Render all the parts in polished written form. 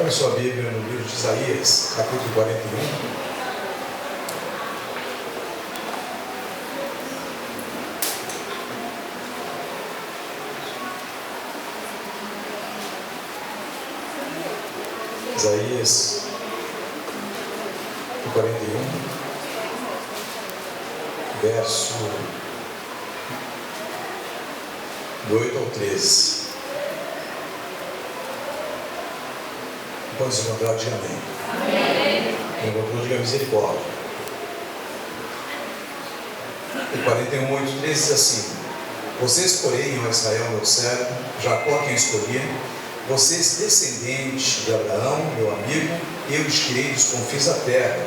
Abra sua Bíblia no livro de Isaías, capítulo 41. Isaías 41, verso do 8 ao 13. Pode se encontrar, diga amém. Amém. Encontrou, diga misericórdia. E 41, 8, 13 diz assim: Vocês, porém, ó Israel, meu servo, Jacó quem escolhi, vocês, descendentes de Abraão, meu amigo, eu os criei dos confins da terra,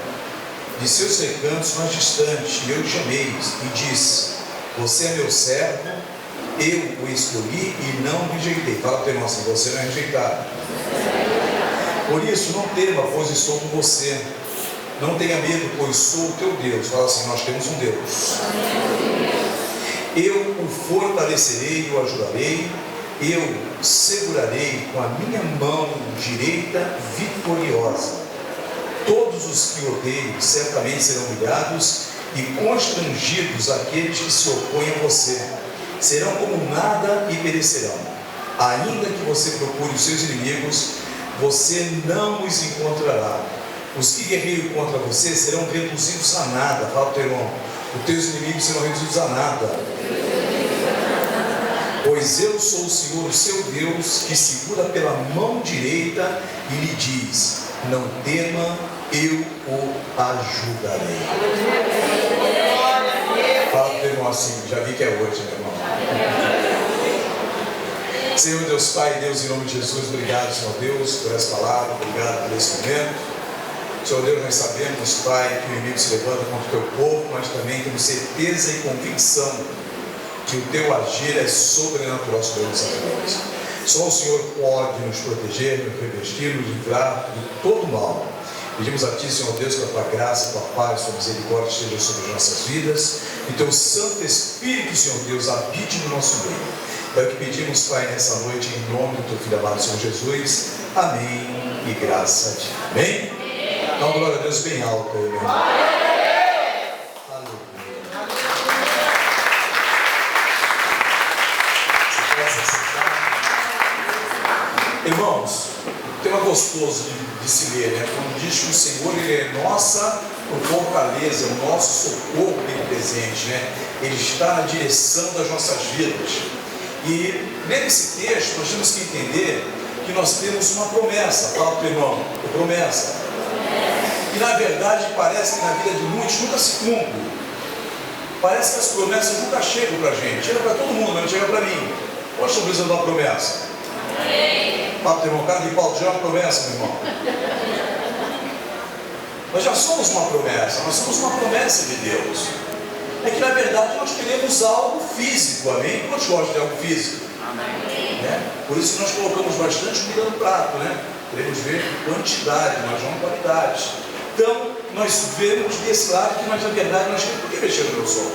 de seus recantos mais distantes, e eu os chamei, e disse: Você é meu servo, eu o escolhi e não rejeitei. Fala para o irmão assim: você não é rejeitado. Por isso, não tema, pois estou com você. Não tenha medo, pois sou o teu Deus. Fala assim: nós temos um Deus. Eu o fortalecerei e o ajudarei. Eu segurarei com a minha mão direita vitoriosa. Todos os que odeiam certamente serão humilhados e constrangidos aqueles que se opõem a você. Serão como nada e perecerão. Ainda que você procure os seus inimigos, você não os encontrará. Os que guerreiam contra você serão reduzidos a nada. Fala para o teu irmão: os teus inimigos serão reduzidos a nada. Pois eu sou o Senhor, o seu Deus, que segura pela mão direita e lhe diz: não tema, eu o ajudarei. Fala para o teu irmão assim: já vi que é hoje, meu irmão. Senhor Deus Pai, Deus, em nome de Jesus, obrigado, Senhor Deus, por essa palavra, obrigado por esse momento. Senhor Deus, nós sabemos, Pai, que o inimigo se levanta contra o teu povo, mas também temos certeza e convicção que o teu agir é sobrenatural sobre nossas vidas. Só o Senhor pode nos proteger, nos revestir, nos livrar de todo mal. Pedimos a Ti, Senhor Deus, que a Tua graça, a Tua paz, a Tua misericórdia esteja sobre as nossas vidas, e Teu Santo Espírito, Senhor Deus, habite no nosso meio. É o que pedimos, Pai, nessa noite, em nome do Teu Filho amado, Senhor Jesus. Amém e graça a Ti. Amém? Então, glória a Deus bem alto aí, meu irmão. Aleluia. Você possa aceitar? Irmãos, tema gostoso de se ler, né? Quando diz que o Senhor, Ele é nossa fortaleza, o nosso socorro bem presente, né? Ele está na direção das nossas vidas. E nesse texto nós temos que entender que nós temos uma promessa. Fala para o irmão: promessa. E na verdade parece que na vida de muitos nunca se cumpre. Parece que as promessas nunca chegam para a gente. Chega para todo mundo, mas não chega para mim. Hoje estou precisando de uma promessa. Fala para o irmão: cara de pau já é uma promessa, meu irmão. Nós já somos uma promessa. Nós somos uma promessa de Deus. É que na verdade nós queremos algo físico, amém? Quantos gostam de algo físico? Amém. Né? Por isso que nós colocamos bastante comida no prato, né? Queremos ver quantidade, mas não qualidade. Então, nós vemos desse lado que nós, na verdade, nós queremos. Por que mexer no meu som?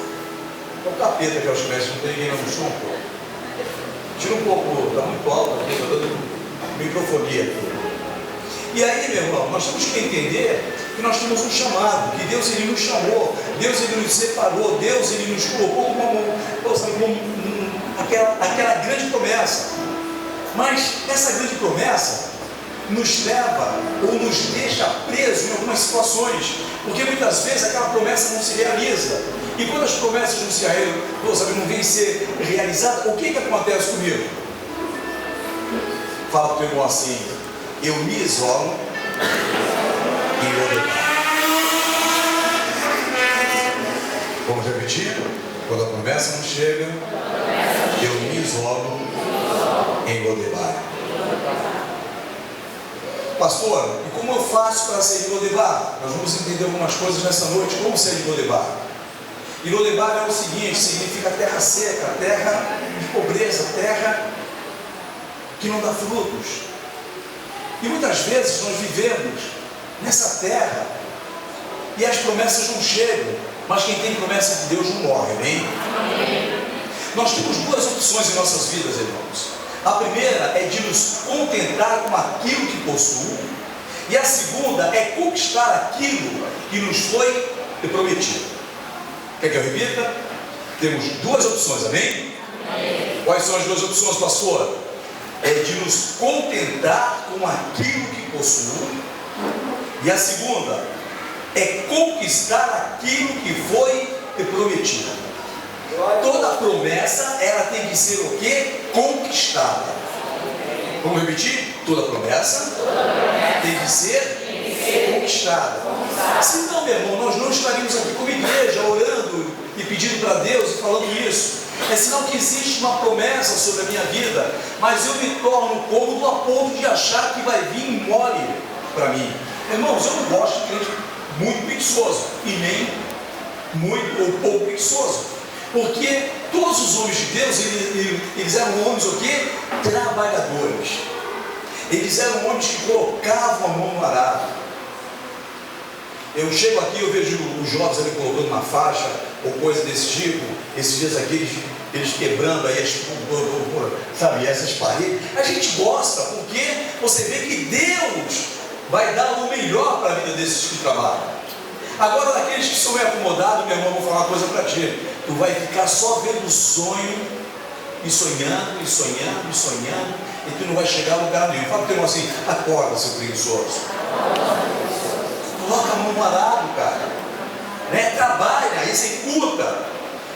É o capeta que eu acho que mexe, não tem ninguém no som, pô. Tira um pouco, está muito alto aqui, está dando microfonia aqui. E aí, meu irmão, nós temos que entender que nós temos um chamado, que Deus Ele nos chamou, Deus Ele nos separou, Deus Ele nos colocou como aquela grande promessa. Mas essa grande promessa nos leva ou nos deixa presos em algumas situações, porque muitas vezes aquela promessa não se realiza. E quando as promessas não se realizam, não vêm ser realizadas, o que acontece comigo? Fala para o teu irmão assim: eu me isolo e vou levar. Vamos repetir? Quando a promessa não chega, eu me isolo em Lodebar. Pastor, e como eu faço para sair de Lodebar? Nós vamos entender algumas coisas nessa noite. Como sair de Lodebar? E Lodebar é o seguinte: significa terra seca, terra de pobreza, terra que não dá frutos. E muitas vezes nós vivemos nessa terra e as promessas não chegam, mas quem tem promessa de Deus não morre, amém? Nós temos duas opções em nossas vidas, irmãos. A primeira é de nos contentar com aquilo que possuo, e a segunda é conquistar aquilo que nos foi prometido. Quer que eu repita? Temos duas opções, amém? Amém. Quais são as duas opções, pastor? É de nos contentar com aquilo que possuo, e a segunda é conquistar aquilo que foi prometido. Toda promessa, ela tem que ser o quê? Conquistada. Vamos repetir? Toda promessa tem que ser conquistada. Senão, meu irmão, nós não estaríamos aqui como igreja, orando e pedindo para Deus e falando isso. É sinal que existe uma promessa sobre a minha vida, mas eu me torno cômodo a ponto de achar que vai vir mole para mim. Irmãos, eu não gosto de crente muito preguiçoso, e nem muito ou pouco preguiçoso, porque todos os homens de Deus, eles eram homens o quê? Trabalhadores. Eles eram homens que colocavam a mão no arado. Eu chego aqui, eu vejo os jovens ali colocando uma faixa ou coisa desse tipo, esses dias aqui eles quebrando aí sabe, essas paredes. A gente gosta, porque você vê que Deus vai dar o melhor para a vida desses que trabalham. Agora, daqueles que são meio acomodados, meu irmão, vou falar uma coisa para ti. Tu vai ficar só vendo sonho, e sonhando, e sonhando, e sonhando, e tu não vai chegar a lugar nenhum. Fala para o teu irmão assim: acorda, seu preguiçoso. Coloca a mão no arado, cara. Né? Trabalha, executa.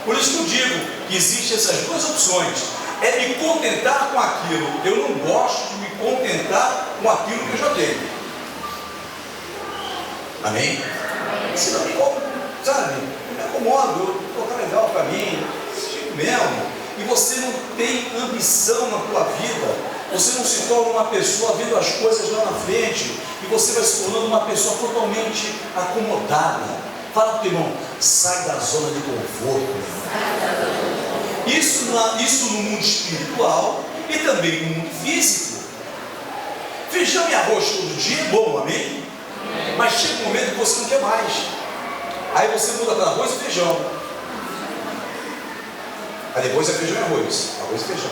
Por isso que eu digo que existem essas duas opções. É me contentar com aquilo. Eu não gosto de me contentar com aquilo que eu já tenho. Amém? Senão me sabe, me acomodo, colocar legal para mim, tipo mesmo. E você não tem ambição na tua vida, você não se torna uma pessoa vendo as coisas lá na frente, e você vai se tornando uma pessoa totalmente acomodada. Fala para o teu irmão: sai da zona de conforto. Isso no mundo espiritual e também no mundo físico. Feijão e arroz todo dia é bom, amém? Mas chega um momento que você não quer mais. Aí você muda para arroz e feijão. Aí depois é feijão e arroz e feijão.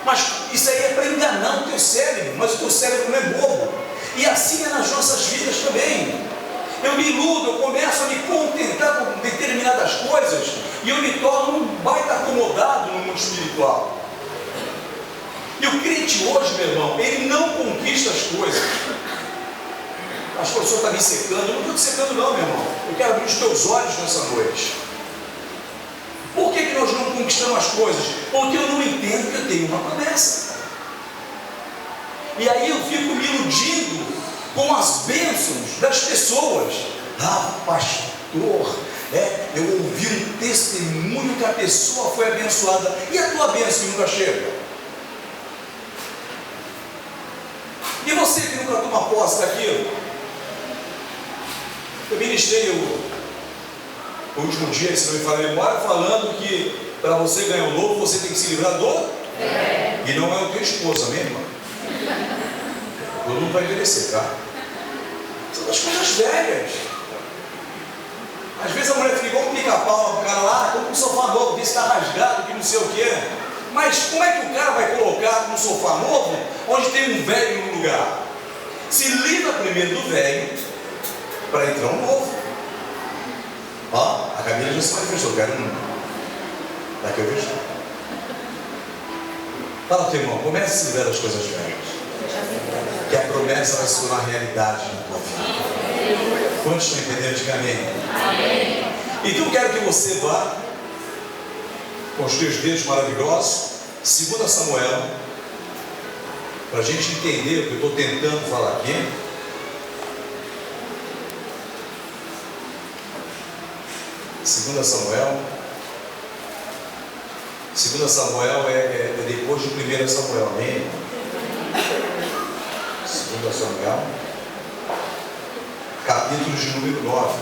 Mas isso aí é para enganar o teu cérebro. Mas o teu cérebro não é bobo. E assim é nas nossas vidas também. Eu me iludo, eu começo a me contentar com determinadas coisas, e eu me torno um baita acomodado no mundo espiritual. E o crente hoje, meu irmão, ele não conquista as coisas. As pessoas estão me secando. Eu não estou te secando não, meu irmão. Eu quero abrir os teus olhos nessa noite. Por que nós não conquistamos as coisas? Porque eu não entendo que eu tenho uma promessa. E aí eu fico me iludindo com as bênçãos das pessoas. Ah, pastor, eu ouvi um testemunho que a pessoa foi abençoada. E a tua bênção que nunca chega? E você que nunca toma posse daquilo? Eu ministrei o último dia, se não me falha a memória, falando que para você ganhar um novo, você tem que se livrar do e não é o teu esposo, amém, irmão? Todo mundo vai envelhecer, tá? São das coisas velhas. Às vezes a mulher fica igual um pica-pau para o cara lá: compra um sofá novo, vê se está rasgado, que não sei o quê. Mas como é que o cara vai colocar um sofá novo onde tem um velho no lugar? Se livra primeiro do velho para entrar um novo. Ó, a Camila já se manifestou, quero um. Daqui eu vejo. Fala, teu irmão, comece a se livrar das coisas velhas, que a promessa vai se tornar realidade na tua vida. Quantos estão entendendo? Diga amém. Então eu quero que você vá com os teus dedos maravilhosos, 2 Samuel, para a gente entender o que eu estou tentando falar aqui. Segunda Samuel é depois de 1 Samuel, amém? 2 Samuel, capítulo de número 9.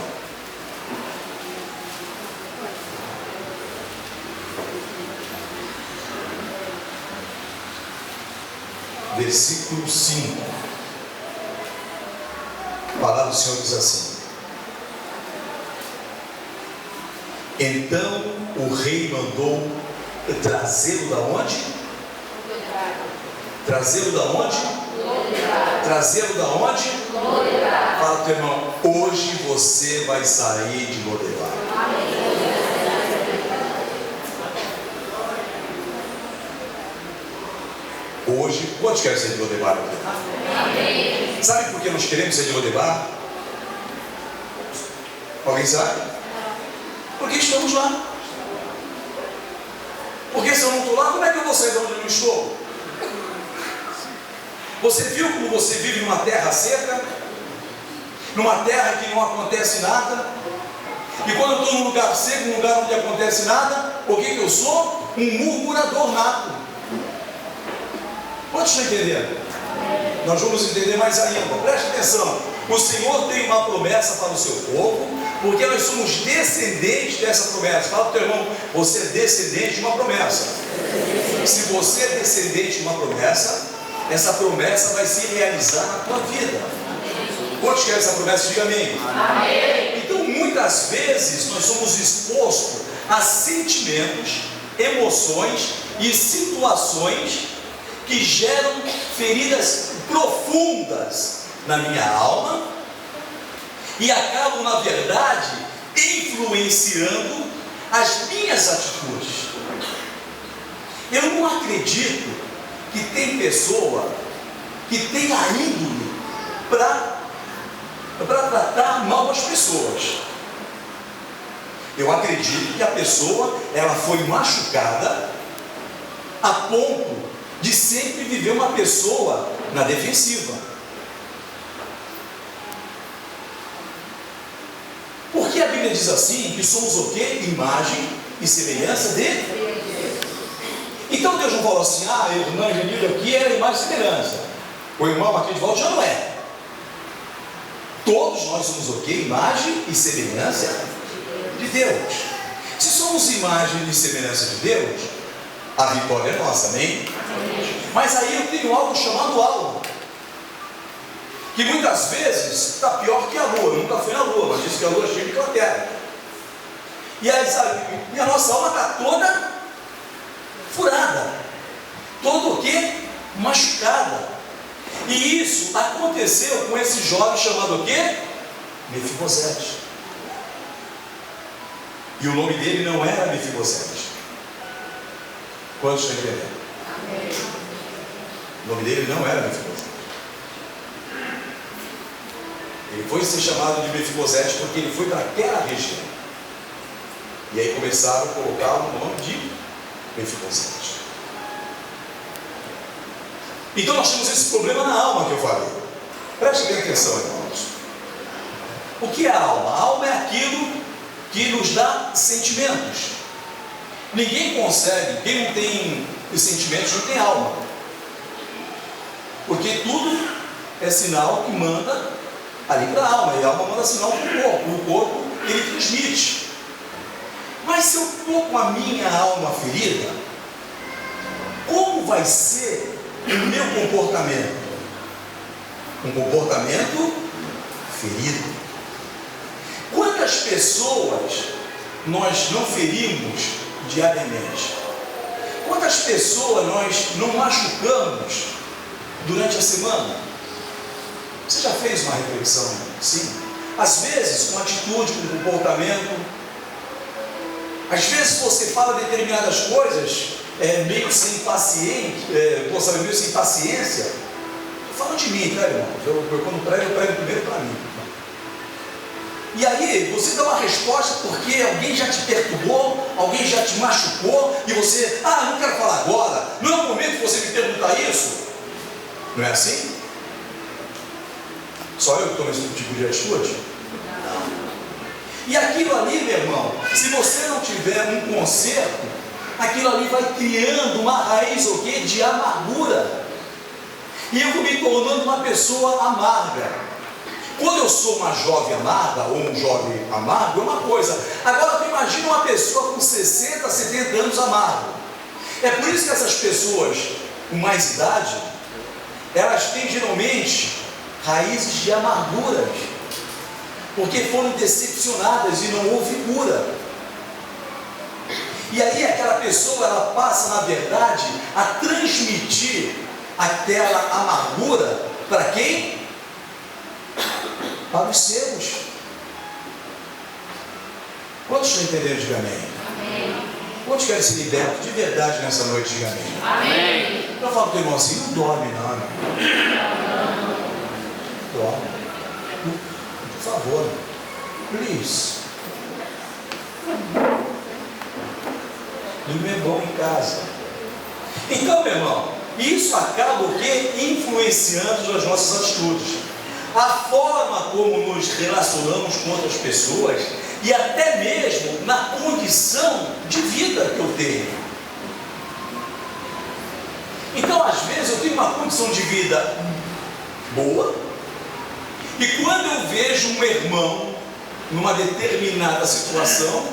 Versículo 5. A palavra do Senhor diz assim: então o rei mandou Trazê-lo da onde? Trazê-lo da onde? Trazê-lo da onde? Fala para o teu irmão, hoje você vai sair de Lodebar. Hoje, quantos querem sair de Lodebar? Sabe por que nós queremos sair de Lodebar? Alguém sabe? Porque estamos lá. Porque se eu não estou lá, como é que eu vou sair de onde eu não estou? Você viu como você vive numa terra seca? Numa terra que não acontece nada? E quando eu estou num lugar seco, num lugar onde não acontece nada, o que eu sou? Um murmurador nato. Quantos estão entendendo? Nós vamos entender mais ainda. Preste atenção. O Senhor tem uma promessa para o seu povo, porque nós somos descendentes dessa promessa. Fala para o teu irmão, você é descendente de uma promessa. Se você é descendente de uma promessa, essa promessa vai se realizar na tua vida. Quantos querem essa promessa? Diga amém. Então muitas vezes nós somos expostos a sentimentos, emoções e situações que geram feridas profundas na minha alma e acabam, na verdade, influenciando as minhas atitudes. Eu não acredito que tem pessoa que tem a índole para tratar mal as pessoas. Eu acredito que a pessoa, ela foi machucada a ponto de sempre viver uma pessoa na defensiva. Porque a Bíblia diz assim, que somos o quê? Imagem e semelhança dele. Então Deus não falou assim, a irmã Genilda aqui era imagem e semelhança, o irmão aqui de volta já não é. Todos nós somos o quê? Imagem e semelhança de Deus. Se somos imagem e semelhança de Deus, a vitória é nossa, amém? Mas aí eu tenho algo chamado alma, que muitas vezes está pior que a lua. Eu nunca fui na lua, mas disse que a lua é cheia de cratera. E aí, sabe, minha nossa alma está toda furada, todo o quê? Machucada. E isso aconteceu com esse jovem chamado o quê? Mefibosete. E o nome dele não era Mefibosete. Quantos estão entendendo? O nome dele não era Mefibosete. Ele foi ser chamado de Mefibosete porque ele foi para aquela região. E aí começaram a colocar o nome de Mefibosete. Então nós temos esse problema na alma que eu falei. Preste bem atenção, irmãos. O que é a alma? A alma é aquilo que nos dá sentimentos. Ninguém consegue, quem não tem sentimentos não tem alma. Porque tudo é sinal que manda ali para a alma, e a alma manda sinal para o corpo ele transmite. Mas se eu estou com a minha alma ferida, como vai ser o meu comportamento? Um comportamento ferido. Quantas pessoas nós não ferimos diariamente? Quantas pessoas nós não machucamos durante a semana? Você já fez uma reflexão? Sim. Às vezes com atitude, com comportamento. Às vezes você fala determinadas coisas meio sem paciência, meio sem paciência. Estou falando de mim, tá, irmão? Eu quando prego, eu prego primeiro para mim. E aí você dá uma resposta porque alguém já te perturbou, alguém já te machucou, e você, não quero falar agora, não é o momento de você me perguntar isso. Não é assim? Só eu que tomo esse tipo de atitude? Não. E aquilo ali, meu irmão, se você não tiver um conserto, aquilo ali vai criando uma raiz, o quê? De amargura. E eu vou me tornando uma pessoa amarga. Quando eu sou uma jovem amarga, ou um jovem amargo, é uma coisa. Agora tu imagina uma pessoa com 60, 70 anos amargo. É por isso que essas pessoas com mais idade, elas têm geralmente raízes de amarguras, porque foram decepcionadas e não houve cura. E aí aquela pessoa, ela passa, na verdade, a transmitir aquela amargura para quem? Para os seus. Quantos estão entendendo? Diga amém. Amém. Quantos querem ser libertos de verdade nessa noite? Diga amém. Amém. Eu falo para o teu irmão assim, não dorme não. Não dorme. Por favor. Please. Dormir é bom em casa. Então, meu irmão, isso acaba o quê? Influenciando as nossas atitudes. A forma como nos relacionamos com outras pessoas e até mesmo na condição de vida que eu tenho. Então, às vezes, eu tenho uma condição de vida boa e quando eu vejo um irmão numa determinada situação,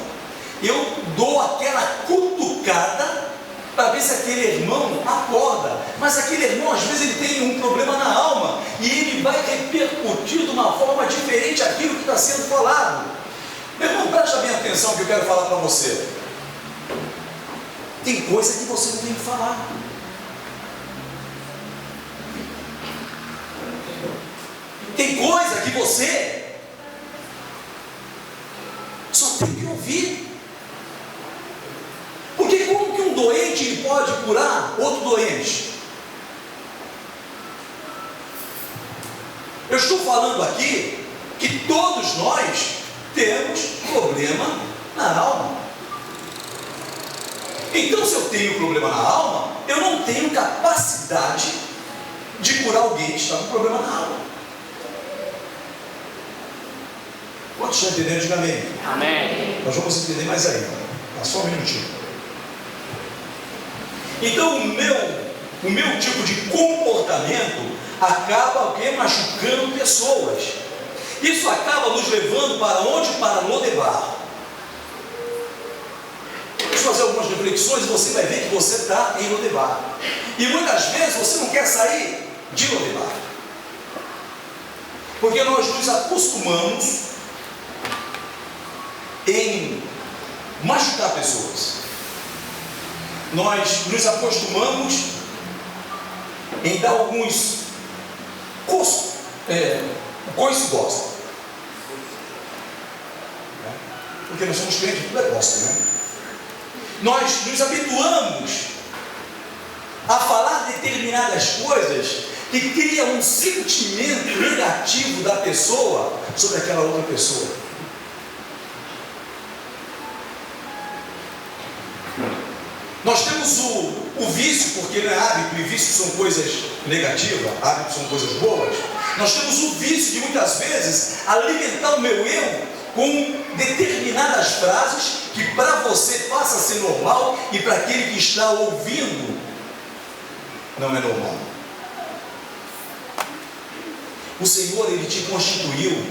eu dou aquela cutucada para ver se aquele irmão acorda. Mas aquele irmão, às vezes, ele tem um problema na alma e ele vai repercutir de uma forma diferente aquilo que está sendo falado. Meu irmão, presta bem atenção que eu quero falar para você. Tem coisa que você não tem que falar. Tem coisa que você só tem que ouvir. Porque como que um doente ele pode curar outro doente? Eu estou falando aqui que todos nós temos problema na alma. Então, se eu tenho problema na alma, eu não tenho capacidade de curar alguém que está com problema na alma. Quantos estão entendendo? Diga amém. Amém. Nós vamos entender mais ainda. Só um minutinho. Então, o meu tipo de comportamento acaba o quê? Machucando pessoas. Isso acaba nos levando para onde? Para Lodebar. Vamos fazer algumas reflexões e você vai ver que você está em Lodebar. E muitas vezes você não quer sair de Lodebar. Porque nós nos acostumamos em machucar pessoas. Nós nos acostumamos em dar alguns coice gosta. Porque nós somos crentes, tudo é gosta, né? Nós nos habituamos a falar determinadas coisas que criam um sentimento negativo da pessoa sobre aquela outra pessoa. Nós temos o vício, porque não é hábito, e vício são coisas negativas, hábitos são coisas boas. Nós temos o vício de muitas vezes alimentar o meu eu com determinadas frases que para você passa a ser normal e para aquele que está ouvindo não é normal. O Senhor, Ele te constituiu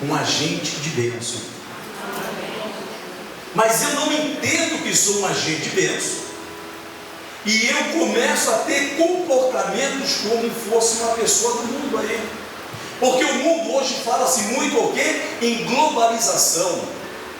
um agente de bênção. Mas eu não entendo que sou um agente de bênção. E eu começo a ter comportamentos como fosse uma pessoa do mundo aí. Porque o mundo hoje fala-se muito o quê? Em globalização.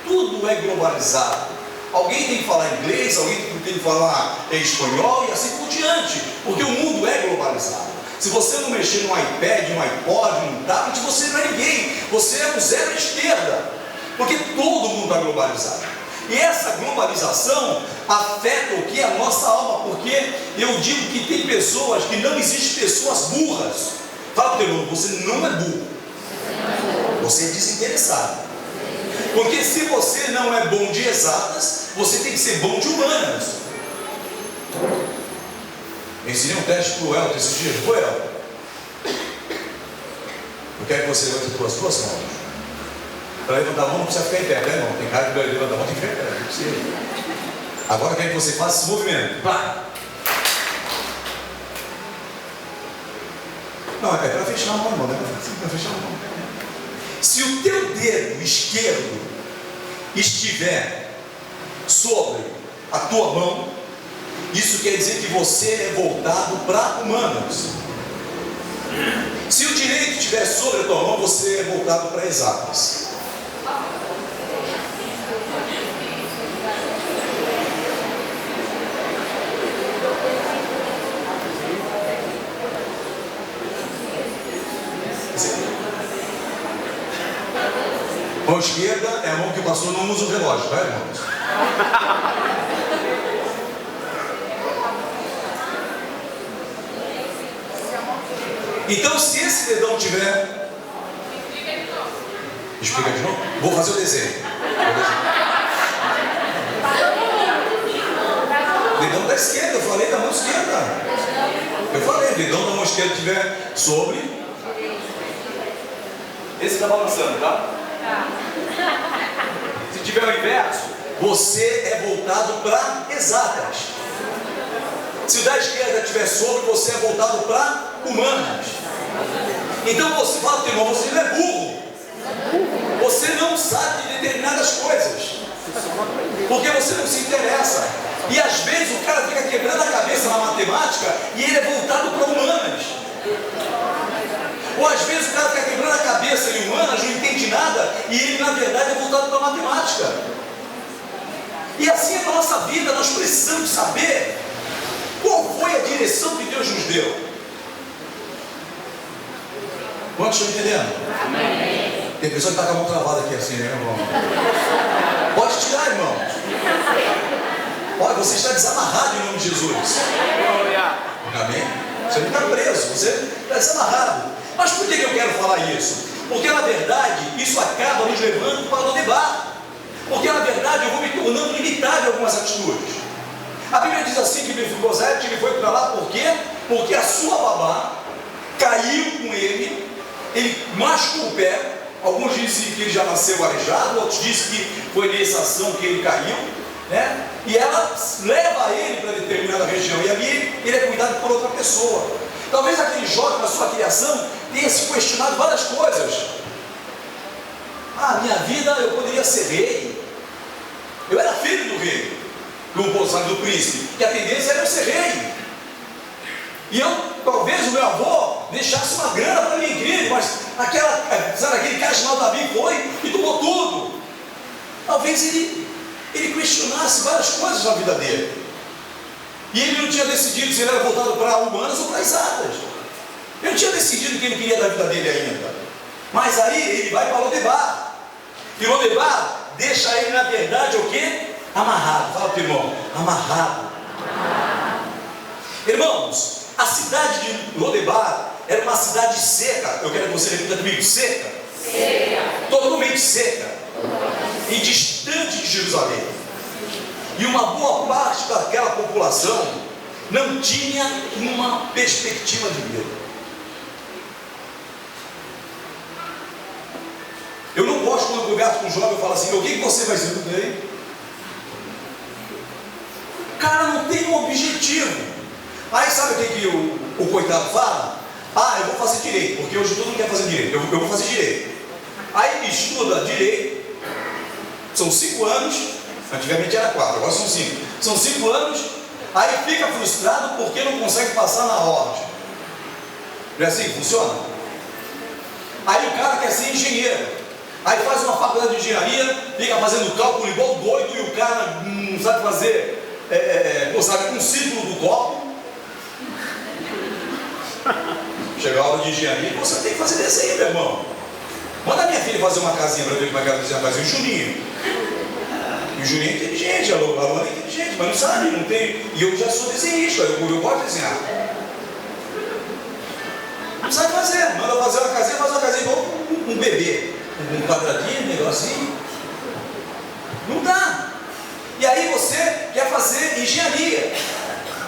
Tudo é globalizado. Alguém tem que falar inglês, alguém tem que falar espanhol e assim por diante. Porque o mundo é globalizado. Se você não mexer no iPad, no iPod, no tablet, você não é ninguém. Você é um zero à esquerda. Porque todo mundo está globalizado. E essa globalização afeta o que? A nossa alma, porque eu digo que tem pessoas, que não existem pessoas burras. Fala para o teu irmão, você não é burro. Você é desinteressado. Porque se você não é bom de exatas, você tem que ser bom de humanas. Eu ensinei um teste para o Elton esses dias, foi, Elton? Eu quero que você levante as duas mãos. Para levantar a mão não precisa ficar em pé, né, irmão? Tem cara que vai levantar a mão, tem que ficar em pé, não precisa. Agora eu quero que você faça esse movimento. Pá. Não, é para fechar a mão, irmão, né? Para fechar a mão. Se o teu dedo esquerdo estiver sobre a tua mão, isso quer dizer que você é voltado para humanas. Se o direito estiver sobre a tua mão, você é voltado para exatas. esquerda é a mão que o pastor não usa o relógio, tá, irmãos? Então, se esse dedão tiver... Explica de novo? Vou fazer o desenho. Dedão da esquerda, eu falei da mão esquerda. Eu falei, dedão da mão esquerda tiver sobre... Esse está balançando, tá? Se tiver o inverso, você é voltado para exatas. Se o da esquerda estiver sobre, você é voltado para humanas. Então você fala para o irmão, você não é burro. Você não sabe de determinadas coisas. Porque você não se interessa. E às vezes o cara fica quebrando a cabeça na matemática e ele é voltado para humanas. Ou às vezes o cara fica quebrando a cabeça em humanas, não entende nada, e ele na verdade é voltado para a matemática. E assim é a nossa vida, nós precisamos saber qual foi a direção que Deus nos deu. Quantos estão entendendo? Amém. Tem pessoa que está com a mão travada aqui assim, né, irmão? Pode tirar, irmão. Olha, você está desamarrado em nome de Jesus. Amém? Você não está preso, você está desamarrado. Mas por que eu quero falar isso? Porque na verdade isso acaba nos levando para o debate. Porque na verdade eu vou me tornando limitado em algumas atitudes. A Bíblia diz assim que Mefibosete ele foi para lá por quê? Porque a sua babá caiu com ele machucou o pé. Alguns dizem que ele já nasceu aleijado, outros dizem que foi nessa ação que ele caiu, né? E ela leva ele para determinada região, e ali ele é cuidado por outra pessoa. Talvez aquele jovem na sua criação tenha se questionado várias coisas. Ah, minha vida eu poderia ser rei. Eu era filho do rei, do príncipe, que a tendência era eu ser rei. E talvez o meu avô deixasse uma grana para minha igreja, mas aquele cara chamado Davi foi e tomou tudo. Talvez ele questionasse várias coisas na vida dele. E ele não tinha decidido se ele era voltado para humanas ou para exatas. Ele não tinha decidido o que ele queria da vida dele ainda. Mas aí ele vai para Lodebar. E Lodebar deixa ele, na verdade, o quê? Amarrado. Fala para o irmão, amarrado. Irmãos, a cidade de Lodebar era uma cidade seca. Eu quero que você repita comigo, seca. Seca. Totalmente seca. E distante de Jerusalém. E uma boa parte daquela população não tinha uma perspectiva de vida. Eu não gosto quando eu converso com um jovem e falo assim, o que você vai ser? Tudo bem? O cara não tem um objetivo. Aí sabe o que o coitado fala? Ah, eu vou fazer direito, porque hoje todo mundo quer fazer direito. Eu vou fazer direito. Aí ele estuda direito, são 5 anos, antigamente era 4, agora são 5. São 5 anos, aí fica frustrado porque não consegue passar na ordem. Não é assim que funciona? Aí o cara quer ser engenheiro, aí faz uma faculdade de engenharia, fica fazendo cálculo igual doido, e o cara não sabe fazer, sabe, um círculo do copo. Chega a aula de engenharia, você tem que fazer desenho, meu irmão. Manda a minha filha fazer uma casinha para ver como é que ela desenha, fazer um Juninho. E o Juninho é inteligente, a Luana é inteligente, mas não sabe, não tem. E eu já sou desenhista, eu gosto de desenhar. Não sabe fazer, manda fazer uma casinha, faz uma casinha igual um bebê. Um quadradinho, um negocinho. Não dá. E aí você quer fazer engenharia.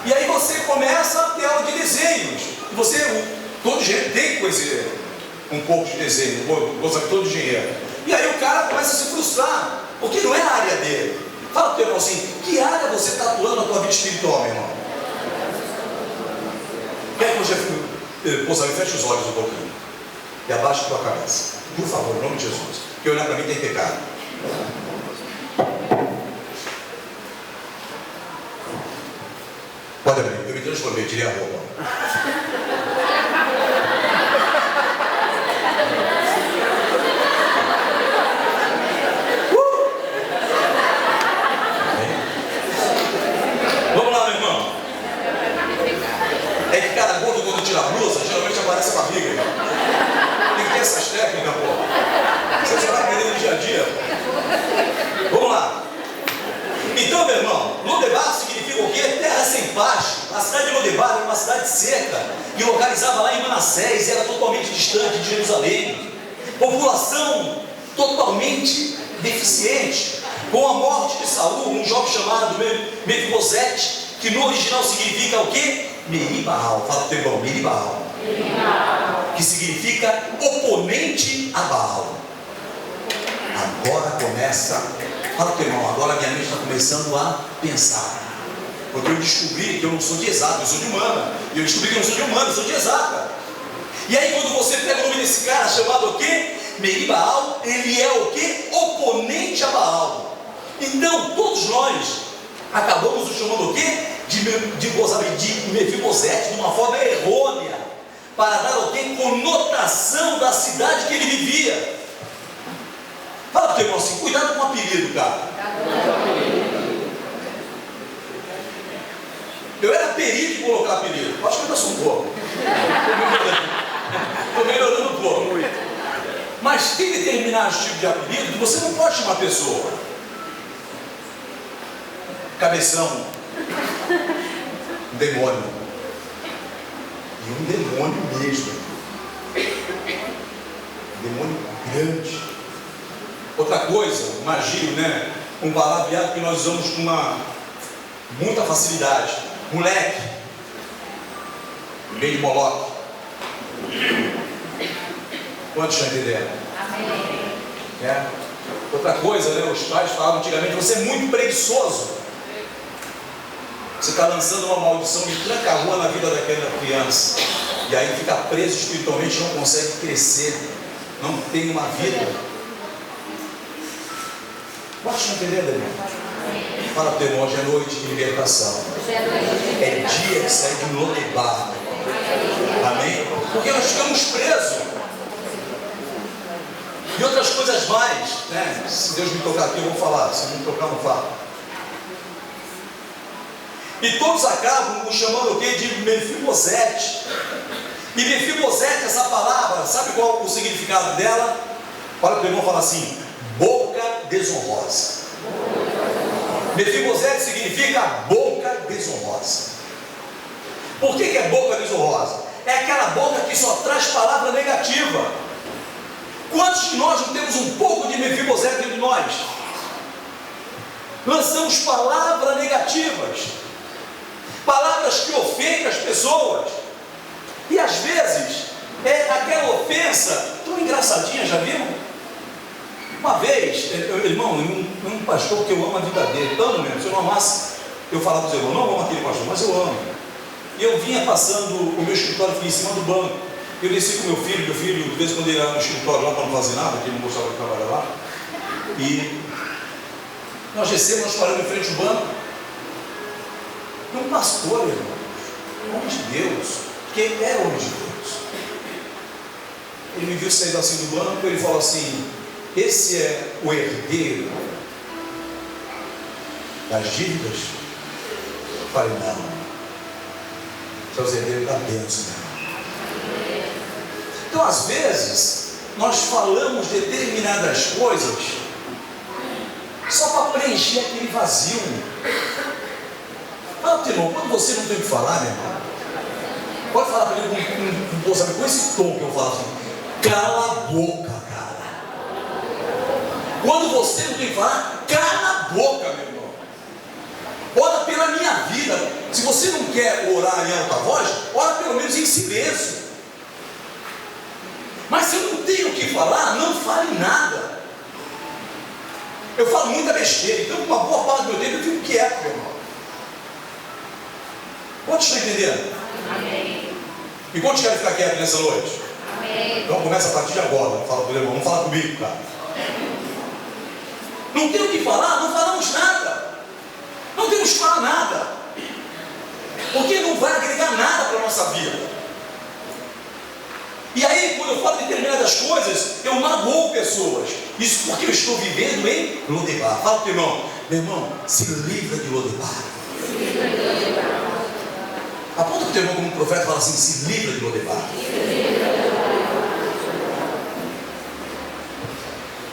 E aí você começa a ter aula de desenhos. E todo engenheiro tem que conhecer um pouco de desenho, todo engenheiro. E aí o cara começa a se frustrar, porque não é a área dele. Fala para o teu irmão assim, que área você está atuando na tua vida espiritual, meu irmão? Quer que você feche os olhos um pouquinho e abaixe a tua cabeça, por favor, em nome de Jesus, porque olhar para mim tem pecado. Pode abrir, eu me transformei, tirei a roupa. Vamos lá, meu irmão. É que cara gordo, quando tira a blusa, geralmente aparece a barriga. Tem que ter essas técnicas, pô. Você só vai aprender no dia a dia. baixo. A cidade de Lodebar era uma cidade seca, e localizava lá em Manassés, era totalmente distante de Jerusalém. População totalmente deficiente. Com a morte de Saul, um jovem chamado Mefibosete, que no original significa o quê? Meribaal. Fala para o teu irmão, Meribaal. Que significa oponente a Baal. Agora começa. Fala para o teu irmão, agora minha mente está começando a pensar. Porque eu descobri que eu não sou de exato, eu sou de humana. E eu descobri que eu não sou de humana, eu sou de exata. E aí quando você pega o nome desse cara chamado o quê? Meribaal, ele é o quê? Oponente a Baal. Então todos nós acabamos o chamando o quê? De Mefibosete, de uma forma errônea, para dar o quê? Conotação da cidade que ele vivia. Fala para o teu irmão assim, cuidado com o apelido, cara. Eu era perito em colocar apelido. Acho que eu ainda sou um pouco. Estou melhorando um pouco. Mas tem determinados tipos de apelido que você não pode chamar a pessoa. Cabeção. Um demônio. E um demônio mesmo. Um demônio grande. Outra coisa, imagino, né? Um palavreado que nós usamos com muita facilidade. Moleque. Meio de Moloque. Quantos estão entendendo? Amém. É. Outra coisa, né? Os pais falavam antigamente, você é muito preguiçoso. Você está lançando uma maldição de tranca-rua na vida daquela criança. E aí fica preso espiritualmente, não consegue crescer. Não tem uma vida. Quantos estão entendendo, irmão? Fala para o irmão, hoje é noite de libertação. É dia de sair de Lodebar. Amém? Porque nós ficamos presos. E outras coisas mais, né? Se Deus me tocar aqui, eu vou falar. Se não me tocar, eu não falo. E todos acabam o chamando o quê? De Mefibosete. E Mefibosete, essa palavra, sabe qual o significado dela? Olha para o irmão e fala assim: boca desonrosa. Mefibosete significa boca desonrosa. Por que é boca desonrosa? É aquela boca que só traz palavra negativa. Quantos de nós não temos um pouco de Mefibosete dentro de nós? Lançamos palavras negativas, palavras que ofendem as pessoas, e às vezes é aquela ofensa tão engraçadinha, já viram? Uma vez, irmão, um pastor que eu amo a vida dele, amo mesmo. Se eu não amasse, eu falava para os irmãos, não amo aquele pastor, mas eu amo. E eu vinha passando, o meu escritório fica em cima do banco. Eu desci com meu filho, de vez em quando ele ia no escritório lá para não fazer nada, porque ele não gostava de trabalhar lá. E nós descemos, nós paramos em frente ao banco. E um pastor, irmão, homem de Deus, que é homem de Deus. Ele me viu sair assim do banco, ele falou assim: esse é o herdeiro das dívidas? Eu falei: não, esse é o herdeiro da bênção, né? Então, às vezes, nós falamos determinadas coisas só para preencher aquele vazio. Ah, irmão, quando você não tem o que falar, meu irmão, pode falar para ele com esse tom que eu falo assim: cala a boca, cara. Quando você não tem que falar, cala a boca, meu irmão. Ora pela minha vida. Se você não quer orar em alta voz, ora pelo menos em silêncio. Mas se eu não tenho o que falar, não fale nada. Eu falo muita besteira, então uma boa parte do meu tempo eu fico quieto, meu irmão. Quantos estão entendendo? Amém. E quantos querem ficar quietos nessa noite? Amém. Então começa a partir de agora. Fala com o irmão, não fala comigo, cara. Não tem o que falar, não falamos nada. Não temos que falar nada. Porque não vai agregar nada para a nossa vida. E aí, quando eu falo determinadas coisas, eu magoo pessoas. Isso porque eu estou vivendo em Lodebar. Fala para o irmão: meu irmão, se livra de Lodebar. Aponta para o teu irmão como um profeta e fala assim: se livra de Lodebar.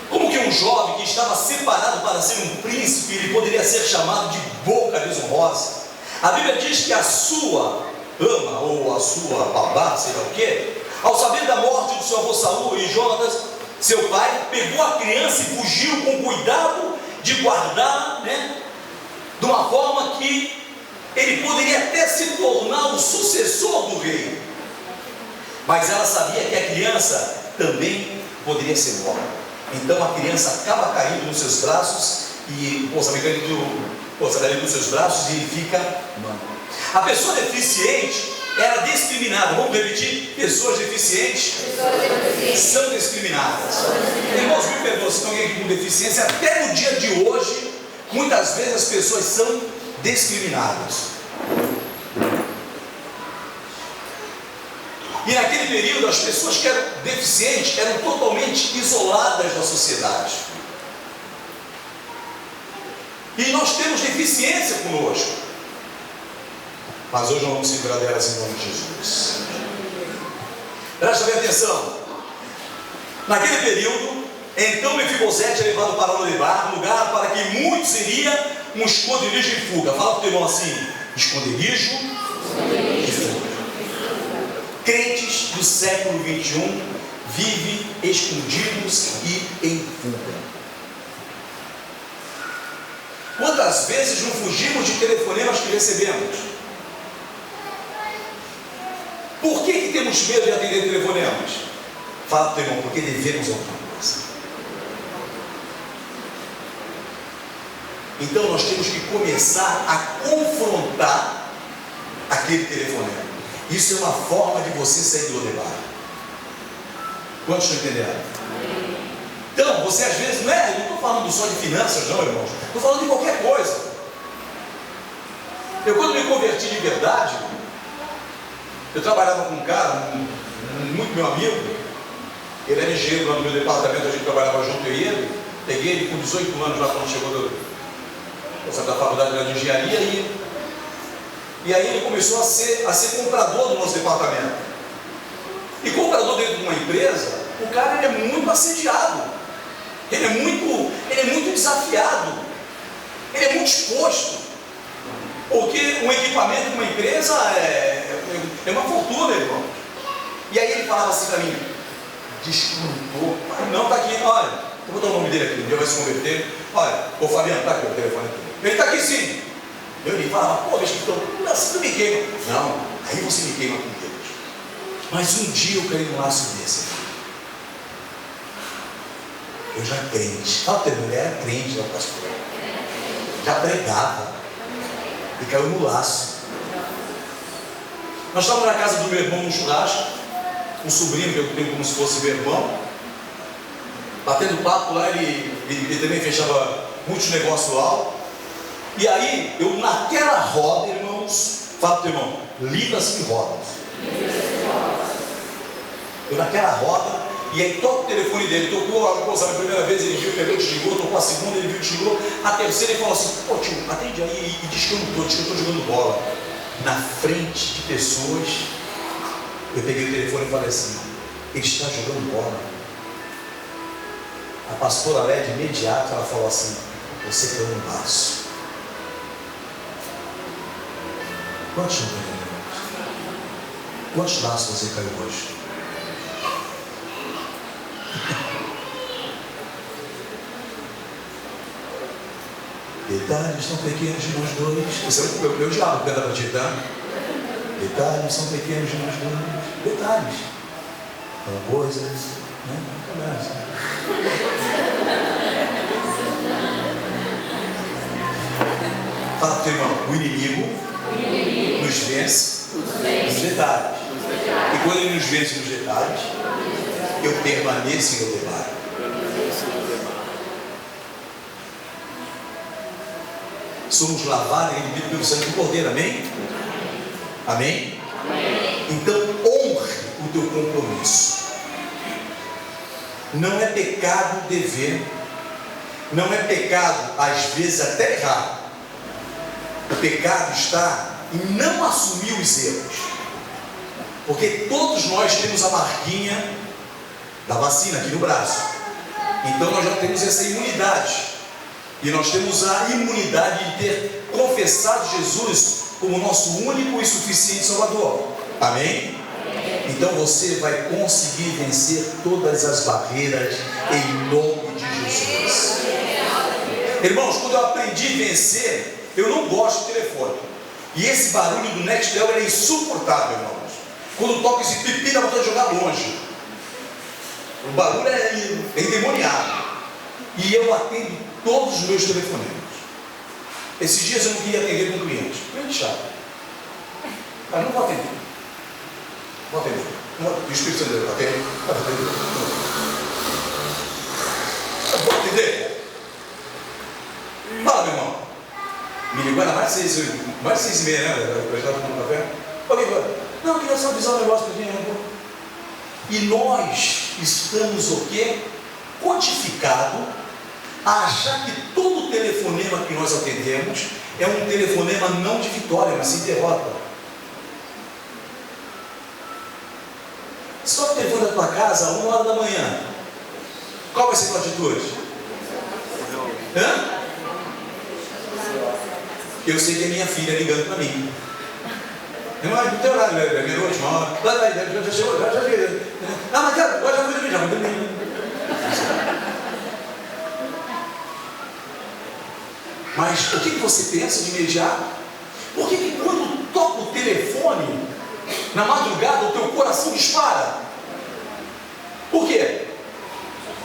Como que um jovem que estava separado para ser um príncipe, ele poderia ser chamado de boca desonrosa? A Bíblia diz que a sua ama, ou a sua babá, sei lá o que, ao saber da morte do seu avô Saul e Jonatas, seu pai, pegou a criança e fugiu com cuidado de guardar, de uma forma que ele poderia até se tornar o sucessor do rei. Mas ela sabia que a criança também poderia ser morta. Então a criança acaba caindo nos seus braços e o caindo nos seus braços e ele fica manco. A pessoa deficiente era discriminada. Vamos repetir? Pessoas deficientes são discriminadas. Irmãos, me perdoem se tem alguém aqui com deficiência. Até no dia de hoje, muitas vezes as pessoas são discriminadas. E naquele período, as pessoas que eram deficientes eram totalmente isoladas da sociedade. E nós temos deficiência conosco. Mas hoje não vamos se livrar delas em nome de Jesus. Presta bem atenção. Naquele período, então Mefibosete é levado para Lodebar, lugar para que muitos seria um esconderijo e fuga. Fala para o teu irmão assim: esconderijo e fuga. Crentes do século 21 vivem escondidos e em fuga. Quantas vezes não fugimos de telefonemas que recebemos? Por que temos medo de atender telefonemas? Fala para o teu irmão: porque devemos alguma coisa. Então nós temos que começar a confrontar aquele telefonema. Isso é uma forma de você sair do Lodebar. Quantos estão entendendo? Então, você às vezes, eu não estou falando só de finanças não, irmãos. Estou falando de qualquer coisa. Eu, quando me converti de verdade, eu trabalhava com um cara, muito meu amigo. Ele era engenheiro lá no meu departamento, a gente trabalhava junto, eu e ele. Peguei ele com 18 anos lá quando chegou da faculdade de engenharia e aí ele começou a ser comprador do nosso departamento. E comprador dentro de uma empresa, o cara ele é muito assediado, ele é muito desafiado, ele é muito exposto, porque um equipamento de uma empresa é uma fortuna, irmão. E aí ele falava assim para mim: descontou, não, está aqui, olha, eu vou dar o nome dele aqui, ele vai se converter. Olha, ô Fabiano, está aqui o telefone aqui. Ele está aqui sim. Eu falava: pô, então, você me queima. Não, aí você me queima com Deus. Mas um dia eu caí num laço desse. Eu já crente. Fala para ele, era crente, não, pastor. Já pregava. E caiu no laço. Nós estávamos na casa do meu irmão num churrasco. Um sobrinho que eu tenho como se fosse meu irmão. Batendo papo lá, ele também fechava muitos negócios lá. E aí, eu naquela roda, irmãos, fala para o teu irmão: livra-se de rodas. Eu naquela roda, e aí toca o telefone dele, tocou a primeira vez, ele viu, pegou, desligou, tocou a segunda, ele viu, desligou, a terceira ele falou assim: pô tio, atende aí, e diz que eu não estou jogando bola. Na frente de pessoas, eu peguei o telefone e falei assim: ele está jogando bola. A pastora Léa, de imediato, ela falou assim: você caiu no laço. Quantos não entendem? Quantos laços você caiu hoje? Detalhes são pequenos de nós dois. Você é o meu diabo que canta para ti, tá? Detalhes são pequenos de nós dois. Detalhes. São coisas, né? Começa. Fala para o teu irmão: o inimigo nos vence nos detalhes. E quando ele nos vence nos detalhes, eu permaneço em Lodebar. Somos lavados e remidos pelo sangue do Cordeiro, amém? Amém? Amém? Então honre o teu compromisso. Não é pecado dever, não é pecado às vezes até errar. O pecado está em não assumir os erros, porque todos nós temos a marquinha da vacina aqui no braço. Então nós já temos essa imunidade, e nós temos a imunidade de ter confessado Jesus como nosso único e suficiente Salvador. Amém? Então você vai conseguir vencer todas as barreiras em nome de Jesus. Irmãos, quando eu aprendi a vencer, eu não gosto de telefone. E esse barulho do Nextel é insuportável, irmãos. Quando toca esse pipi, dá vontade de jogar longe. O barulho é endemoniado. E eu atendo todos os meus telefonemas. Esses dias eu não queria atender com um cliente. Cliente chato. Mas não vou atender. Vou atender. O Espírito Santo Deus atende. Vou atender. Fala, meu irmão. Me ligou, era mais de 6h30, né? Eu estava tomando café. Não, eu queria só avisar um negócio para gente. E nós estamos o quê? Codificado a achar que todo telefonema que nós atendemos é um telefonema não de vitória, mas sim de derrota. Se toca o telefone da tua casa às 1h da manhã, qual vai ser a tua atitude? Hã? Eu sei que é minha filha ligando para mim. Não, não tem horário, é meia-noite, 1h. Já chegou, já cheguei. Ah, mas agora já fui dormir, Mas o que você pensa de imediato? Por que quando toca o telefone, na madrugada, o teu coração dispara? Por quê?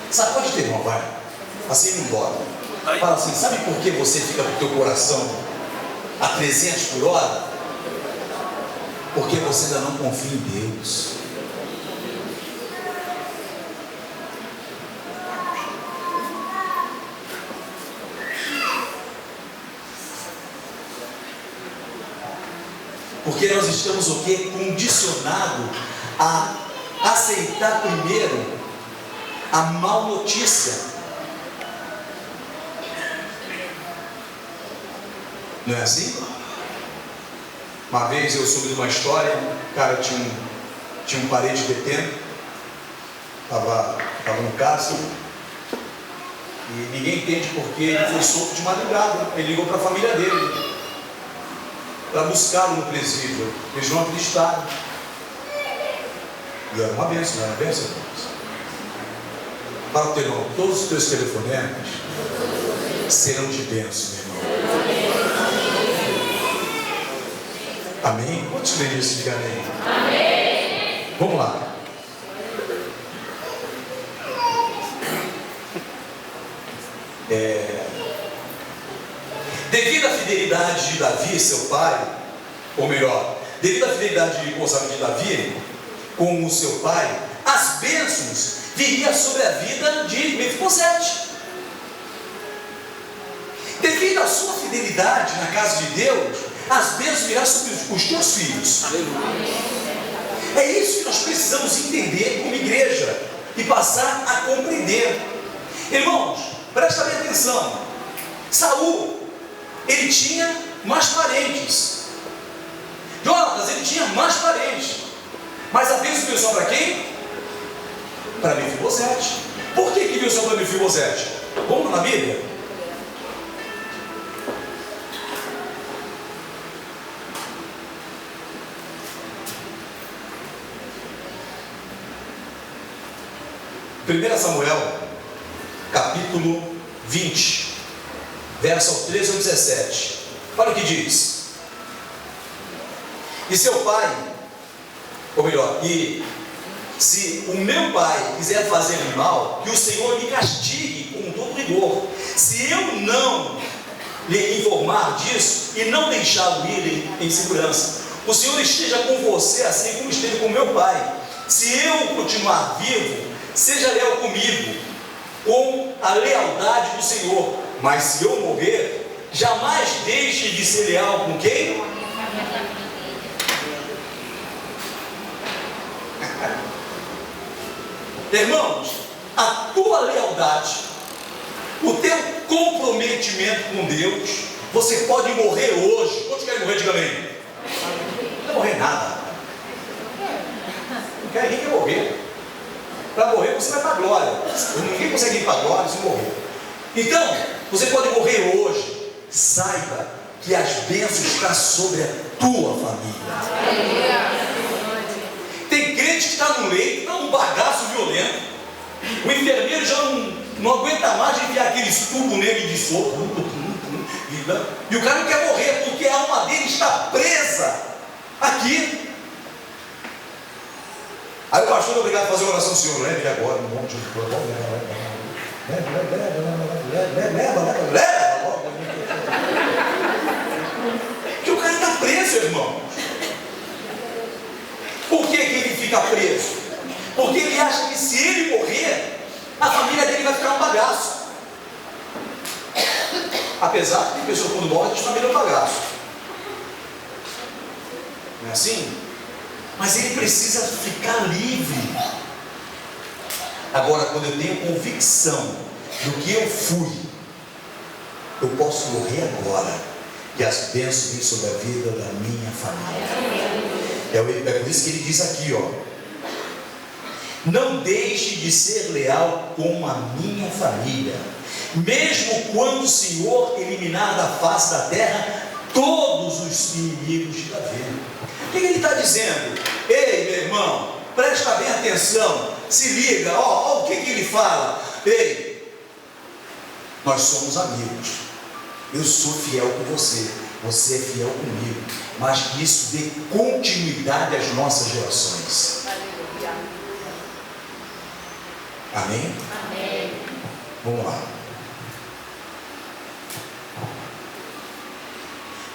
Sacode teu irmão, vai. Assim não dorme. Fala assim, sabe por que você fica com o teu coração a 300 por hora? Porque você ainda não confia em Deus. Porque nós estamos o quê? Condicionados a aceitar primeiro a má notícia. Não é assim? Uma vez eu soube de uma história, o cara tinha um parente detento, estava no cárcere, e ninguém entende porque ele foi solto de madrugada. Ele ligou para a família dele, para buscá-lo no presídio. Eles não acreditaram. E era uma bênção, não era uma bênção? Fala, teu irmão, todos os teus telefonemas serão de bênção, meu irmão. Amém? Quantos creem nisso? Diga amém. Amém. Vamos lá. Devido à fidelidade de Davi, seu pai, ou melhor, devido à fidelidade de Davi com o seu pai, as bênçãos viriam sobre a vida de Mefibosete. Devido à sua fidelidade na casa de Deus, as bênçãos virão sobre os teus filhos. É isso que nós precisamos entender como igreja e passar a compreender. Irmãos, presta bem atenção. Saul, ele tinha mais parentes. Jonatas, ele tinha mais parentes. Mas a bênção veio só para quem? Para Mefibosete. Por que veio só para Mefibosete? Vamos na Bíblia? Primeira Samuel, capítulo 20, verso ao 13 ao 17. Olha o que diz. E seu pai, ou melhor, e se o meu pai quiser fazer-me mal, que o Senhor me castigue com todo rigor. Se eu não lhe informar disso e não deixá-lo ir em segurança, o Senhor esteja com você assim como esteve com meu pai. Se eu continuar vivo, seja leal comigo, com a lealdade do Senhor. Mas se eu morrer, jamais deixe de ser leal com quem? Irmãos, a tua lealdade, o teu comprometimento com Deus, você pode morrer hoje. Quantos querem morrer? Diga amém. Não vai morrer nada. Não quer ninguém morrer. Para morrer você vai para a glória. Ninguém consegue ir para a glória se morrer. Então, você pode morrer hoje. Saiba que as bênçãos estão sobre tua família. Tem crente que está no leito, está num bagaço violento. O enfermeiro já não aguenta mais de enviar aqueles tubos nele de sopro. E o cara não quer morrer porque a alma dele está presa aqui. Aí o pastor é obrigado a fazer a oração, Senhor, leve ele agora, no nome de Jesus. Leva. Porque o cara está preso, irmão. Por que ele fica preso? Porque ele acha que se ele morrer, a família dele vai ficar um bagaço. Apesar que tem pessoa quando morre, diz família é um bagaço. Não é assim? Mas ele precisa ficar livre. Agora, quando eu tenho convicção do que eu fui, eu posso morrer agora, que as bênçãos vêm sobre a vida da minha família. É por isso que ele diz aqui, ó: não deixe de ser leal com a minha família, mesmo quando o Senhor eliminar da face da terra todos os inimigos de Davi. O que ele está dizendo? Ei, meu irmão, presta bem atenção, se liga, ó o que ele fala. Ei, nós somos amigos, eu sou fiel com você, você é fiel comigo, mas que isso dê continuidade às nossas gerações. Amém? Amém. Vamos lá.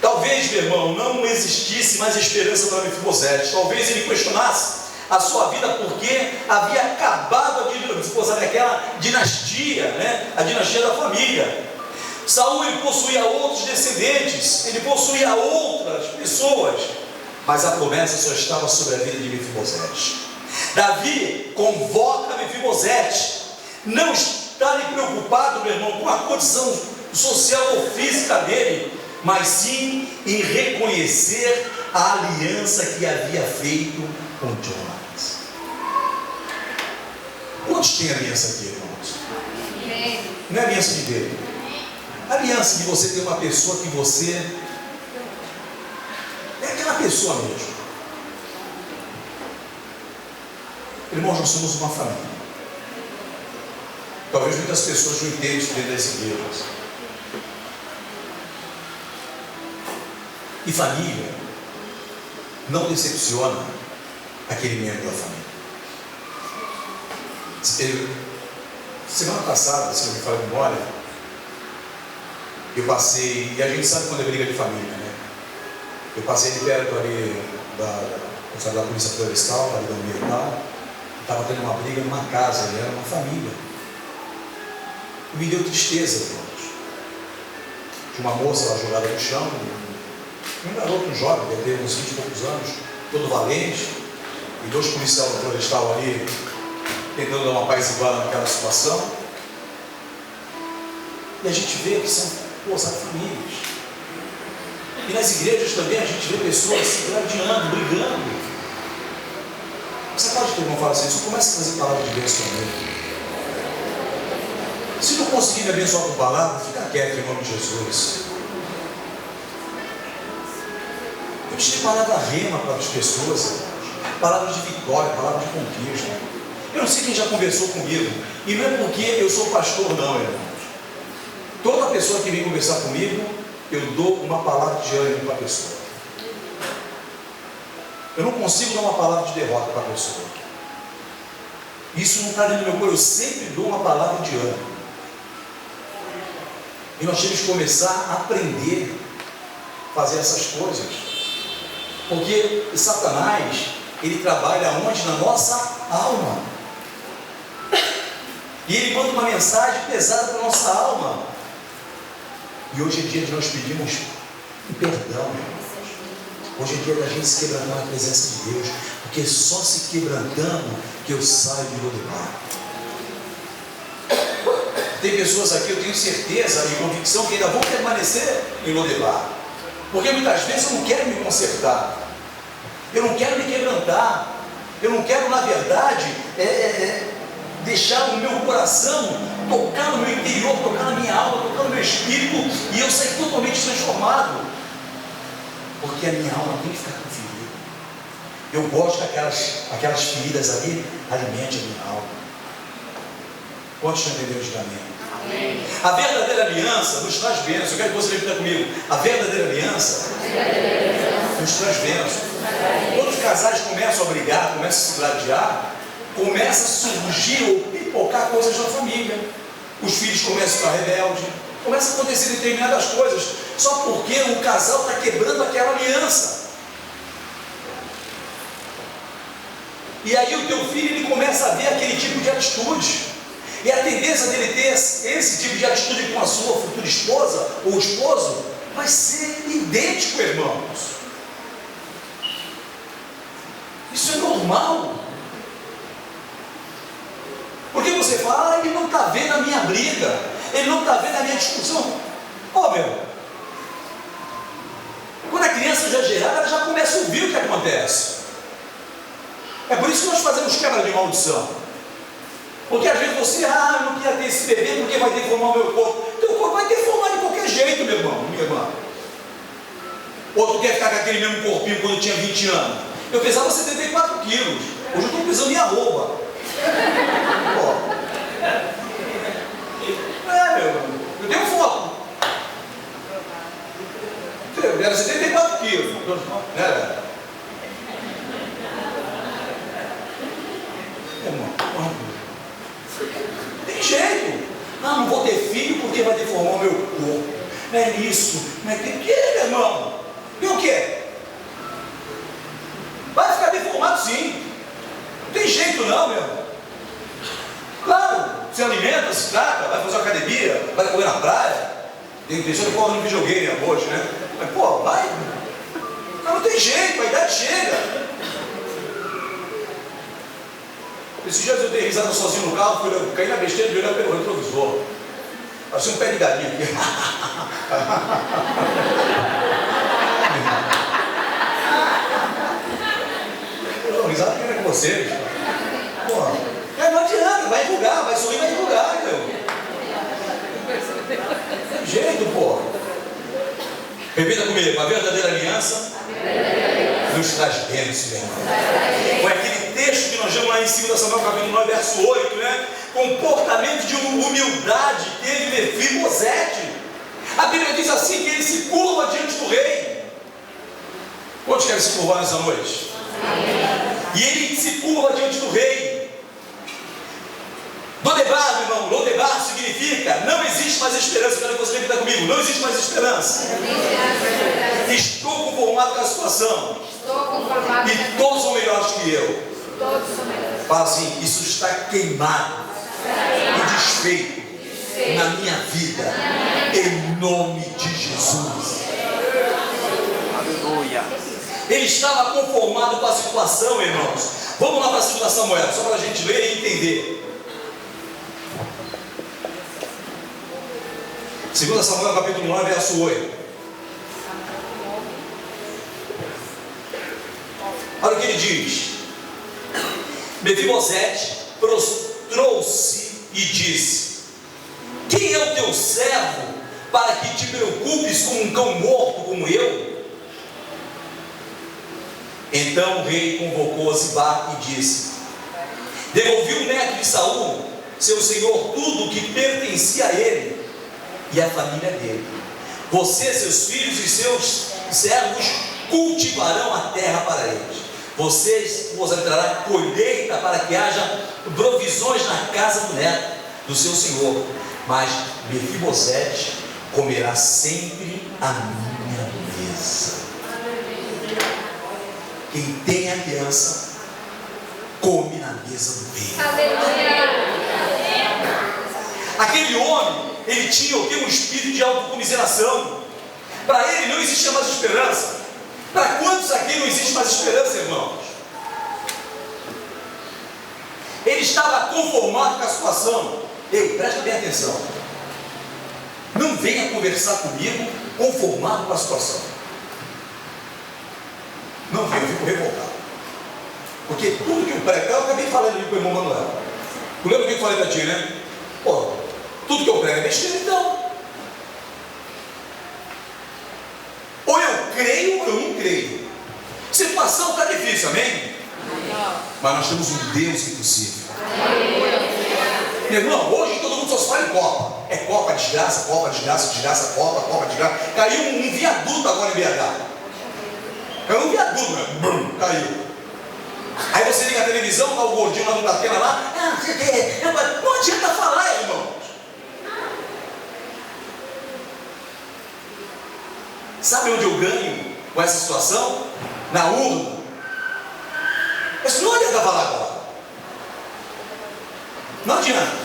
Talvez, meu irmão, não existisse mais esperança para Mefibosete. Talvez ele questionasse a sua vida porque havia acabado aquela dinastia, né? A dinastia da família. Saul, ele possuía outros descendentes, ele possuía outras pessoas, mas a promessa só estava sobre a vida de Mefibosete. Davi convoca Mefibosete, não está ali preocupado, meu irmão, com a condição social ou física dele, mas sim em reconhecer a aliança que havia feito com Jonas. Quantos têm aliança aqui, irmãos? Não é aliança de Deus. Aliança de você ter uma pessoa que você é aquela pessoa mesmo. Irmãos, nós somos uma família. Talvez muitas pessoas não entendam isso dentro das igrejas. E família não decepciona aquele membro da família. Semana passada, se não me falha a memória, eu passei, e a gente sabe quando é briga de família, né? Eu passei de perto ali da polícia florestal, ali da ambiental, estava tendo uma briga numa casa, era uma família. E me deu tristeza, irmãos. Tinha uma moça lá jogada no chão, um garoto, um jovem, deve ter uns 20 e poucos anos, todo valente, e 2 policiais da florestal ali, tentando dar uma paz igual naquela situação. E a gente vê que são famílias. E nas igrejas também a gente vê pessoas se gladiando, brigando. Você pode ter uma fala assim, só começa a trazer palavra de bênção também. Se não conseguir me abençoar com palavra, fica quieto em nome de Jesus. Eu te dei palavra rema para as pessoas, palavras de vitória, palavras de conquista. Eu não sei quem já conversou comigo, e não é porque eu sou pastor, não, irmãos. Toda pessoa que vem conversar comigo, eu dou uma palavra de ânimo para a pessoa. Eu não consigo dar uma palavra de derrota para a pessoa. Isso não está dentro do meu coração. Eu sempre dou uma palavra de ânimo. E nós temos que começar a aprender a fazer essas coisas. Porque Satanás, ele trabalha onde? Na nossa alma. E ele manda uma mensagem pesada para a nossa alma. E hoje é dia de nós pedirmos perdão. Hoje é dia da gente se quebrantar na presença de Deus. Porque só se quebrantando que eu saio de Lodebar. Tem pessoas aqui, eu tenho certeza e convicção que ainda vão permanecer em Lodebar. Porque muitas vezes eu não quero me consertar. Eu não quero me quebrantar. Eu não quero, na verdade, deixar o meu coração tocar no meu interior, tocar na minha alma, tocar no meu espírito, e eu sair totalmente transformado. porque a minha alma tem que ficar com ferida. Eu gosto que aquelas feridas ali alimentem a minha alma. Quantos estão entendendo de amém? Amém. A verdadeira aliança nos traz bênção. Eu quero que você repita comigo. A verdadeira aliança nos traz bênção. Quando os casais começam a brigar, começam a se gladiar, começa a surgir ou pipocar coisas na família. Os filhos começam a ficar rebeldes, começam a acontecer determinadas coisas, só porque o casal está quebrando aquela aliança. E aí o teu filho ele começa a ver aquele tipo de atitude. E a tendência dele ter esse tipo de atitude com a sua futura esposa ou esposo vai ser idêntico, irmãos. Isso é normal. Porque você fala, ele não está vendo a minha briga, ele não está vendo a minha discussão. Meu, quando a criança já é gerada, ela já começa a ouvir o que acontece. É por isso que nós fazemos quebra de maldição. Porque às vezes você, eu não queria ter esse bebê porque vai deformar o meu corpo. Teu corpo vai deformar de qualquer jeito, meu irmão, minha irmã. Ou tu quer ficar com aquele mesmo corpinho quando eu tinha 20 anos? Eu pesava 74 quilos. Hoje eu estou pesando minha arroba. Eu tenho foto. Eu era 74 quilos. Né? Tem jeito. Não vou ter filho porque vai deformar o meu corpo. Não é isso. Não é que, meu irmão? E o que? Vai ficar deformado sim. Não tem jeito não, meu irmão. Claro, se alimenta, se trata, vai fazer uma academia, vai correr na praia. Tem pessoa que corre no videogame hoje, né? Mas vai. Mas não tem jeito, a idade chega. Esses dias eu dei risada sozinho no carro, caí na besteira de olhar pelo retrovisor. Parecia um pé de galinha aqui. Eu dou risada porque é com vocês. Não adianta, vai divulgar, vai sorrir, vai divulgar, meu. Tem jeito, Repita comigo, a verdadeira aliança nos traz bênção, meu irmão. Foi aquele texto que nós vemos lá em 2 Samuel capítulo 9, verso 8, né? Comportamento de humildade teve Mefibosete. A Bíblia diz assim que ele se curva diante do rei. Quantos querem se curvar nessa noite? E ele se curva diante do rei. Lodebar, meu irmão, Lodebar significa não existe mais esperança. Quero que você repita comigo, não existe mais esperança. Estou conformado com a situação. E todos são melhores que eu. Fala assim, isso está queimado e desfeito na minha vida, em nome de Jesus. Aleluia. Ele estava conformado com a situação, irmãos. Vamos lá para a 2 Samuel, só para a gente ler e entender. 2 Samuel capítulo 9, verso 8. Olha o que ele diz. Mefibosete prostrou-se e disse: quem é o teu servo para que te preocupes com um cão morto como eu? Então o rei convocou Ziba e disse: devolvi o neto de Saul, seu senhor, tudo que pertencia a ele e a família dele. Você, seus filhos e seus servos cultivarão a terra para eles. Vocês vos entrará colheita para que haja provisões na casa do neto do seu senhor. Mas Mefibosete comerá sempre a minha mesa. Quem tem aliança come na mesa do rei. Aquele homem, ele tinha o que? Um espírito de autocomiseração. Para ele não existia mais esperança. Para quantos aqui não existe mais esperança, irmãos? Ele estava conformado com a situação. Ei, presta bem atenção. Não venha conversar comigo conformado com a situação. Não venha, eu fico revoltado. Porque tudo que eu prego, eu acabei falando ali com o irmão Manuel. Tu lembra o que eu falei para ti, né? Tudo que eu prego é besteira, então. Ou eu creio ou eu não creio. situação está difícil, amém? Mas nós temos um Deus impossível. Meu irmão, hoje todo mundo só se fala em Copa. É Copa, desgraça, Copa, desgraça, desgraça, Copa, Copa, desgraça. Caiu um viaduto agora em BH. Caiu um viaduto, né? Brum, caiu. Aí você liga a televisão, tá o gordinho lá do Datena lá. Não adianta falar, irmão. Sabe onde eu ganho com essa situação? Na urna. Mas não adianta falar agora. Não adianta.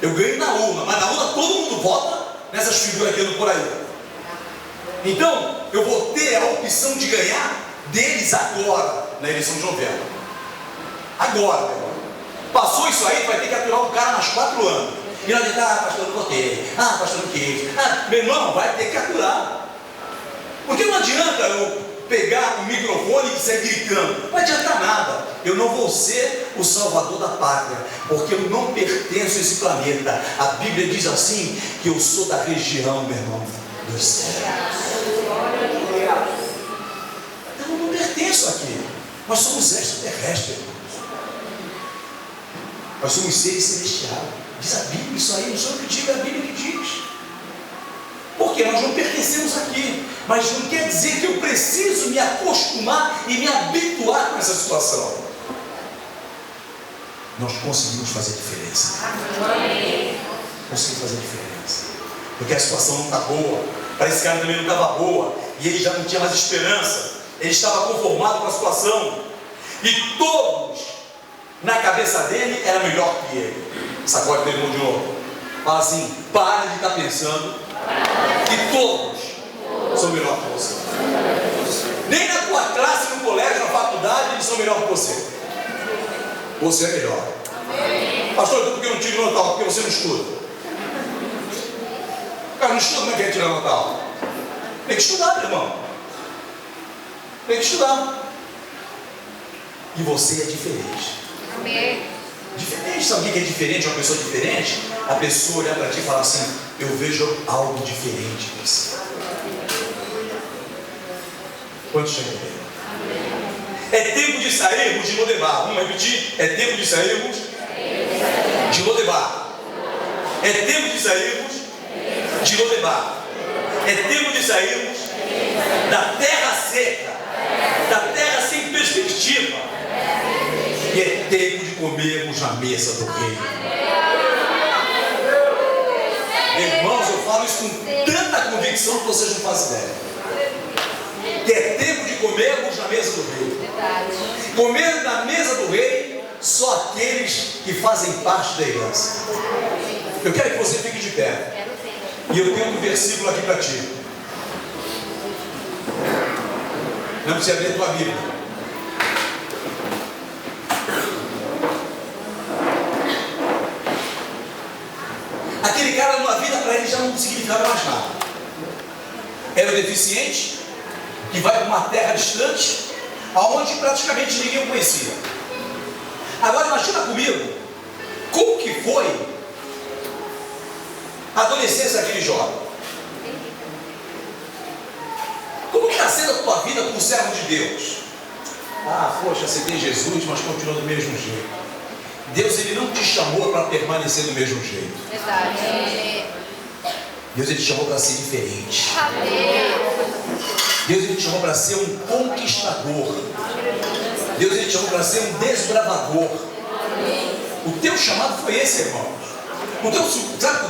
Eu ganho na urna, mas na urna todo mundo vota nessas figuras que andam por aí. Então, eu vou ter a opção de ganhar deles agora, na eleição de novembro. Agora, meu irmão. Passou isso aí, vai ter que aturar o cara mais 4 anos. E não adianta, pastor, não votei. Pastor, não quis. Meu irmão, vai ter que aturar. Porque não adianta eu pegar o microfone e sair gritando. Não adianta nada. Eu não vou ser o salvador da pátria, porque eu não pertenço a esse planeta. A Bíblia diz assim, que eu sou da região, meu irmão, dos céus. Então eu não pertenço aqui. Nós somos extraterrestres. Nós somos seres celestiais. Diz a Bíblia isso aí, não sou eu que digo, é a Bíblia que diz. Porque nós não pertencemos aqui, mas não quer dizer que eu preciso me acostumar e me habituar com essa situação. Nós conseguimos fazer diferença. Conseguimos fazer diferença. Porque a situação não está boa. Parece que esse cara também não estava boa. E ele já não tinha mais esperança. Ele estava conformado com a situação. E todos, na cabeça dele, era melhor que ele. Sacode teu irmão de novo. Fala assim, para de estar pensando que todos são melhor que você. Nem na tua classe, no colégio, na faculdade, eles são melhor que você. Você é melhor. Pastor, então por que eu não tiro nota alta? Porque você não estuda. Cara, não estuda, como é que é tirar nota alta? Tem que estudar, meu irmão. Tem que estudar. E você é diferente. Amém. Diferente, sabe o que é diferente? Uma pessoa diferente, a pessoa olhar para ti e falar assim, eu vejo algo diferente em você. Quantos chegam bem? É tempo de sairmos de Lodebar. Vamos repetir? É tempo de sairmos de Lodebar. É tempo de sairmos de Lodebar. É tempo de sairmos da terra seca, da terra sem perspectiva. E é tempo de comermos na mesa do rei. Irmãos, eu falo isso com tanta convicção que vocês não fazem ideia. Que é tempo de comermos na mesa do rei. Comer na mesa do rei só aqueles que fazem parte da herança. Eu quero que você fique de pé. E eu tenho um versículo aqui para ti. Não precisa abrir a tua Bíblia. Aquele cara numa vida para ele já não significava mais nada. Era o deficiente que vai para uma terra distante, aonde praticamente ninguém o conhecia. Agora imagina comigo como que foi a adolescência daquele jovem. Como que está sendo a tua vida como servo de Deus? Poxa, você tem Jesus, mas continua do mesmo jeito. Deus, ele não te chamou para permanecer do mesmo jeito. Verdade. Deus, ele te chamou para ser diferente. Amém. Deus, ele te chamou para ser um conquistador. Deus, ele te chamou para ser um desbravador. O teu chamado foi esse, irmãos. O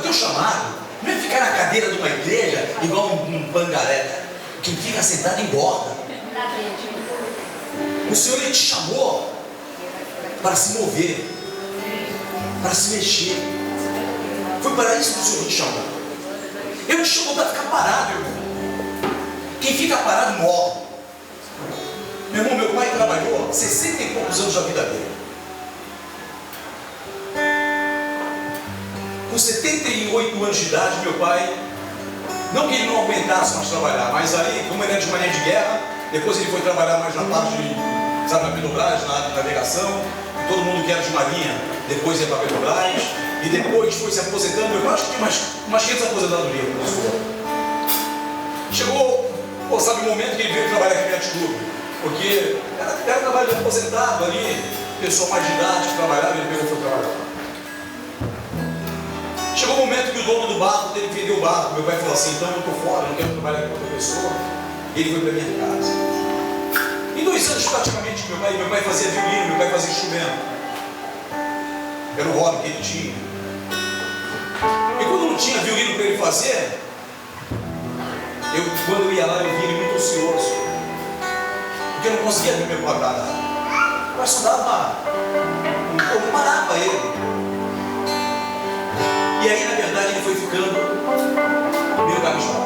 teu chamado não é ficar na cadeira de uma igreja igual um pangaré. Quem fica sentado engorda. O Senhor, ele te chamou para se mover, para se mexer. Foi para isso que o Senhor te chamou. Ele te chamou para ficar parado, irmão. Quem fica parado morre. Meu irmão, meu pai trabalhou 60 e poucos anos da vida dele. Com 78 anos de idade, meu pai, não que ele não aguentasse mais trabalhar, mas aí, como ele era de marinha de guerra, depois ele foi trabalhar mais na parte de, sabe, na Petrobras, na navegação. Todo mundo que era de marinha, depois ia para a Petrobras, e depois foi se aposentando. Eu acho que tinha umas 500 aposentadorias no Sul. Chegou, sabe, o momento que ele veio trabalhar aqui no Clube. porque era um trabalho aposentado ali, pessoa mais de idade que trabalhava, ele pegou e foi trabalhar. Chegou o momento que o dono do barco teve que vender o barco. Meu pai falou assim: então eu estou fora, não quero trabalhar com outra pessoa. E ele foi para minha casa. Em 2 anos praticamente, meu pai fazia violino, meu pai fazia instrumento. Era o hobby que ele tinha. E quando não tinha violino para ele fazer, quando eu ia lá, eu via ele muito ansioso, porque eu não conseguia ver meu pai parar. Eu só dava, eu não parava ele. E aí, na verdade, ele foi ficando meio cabisbaixo.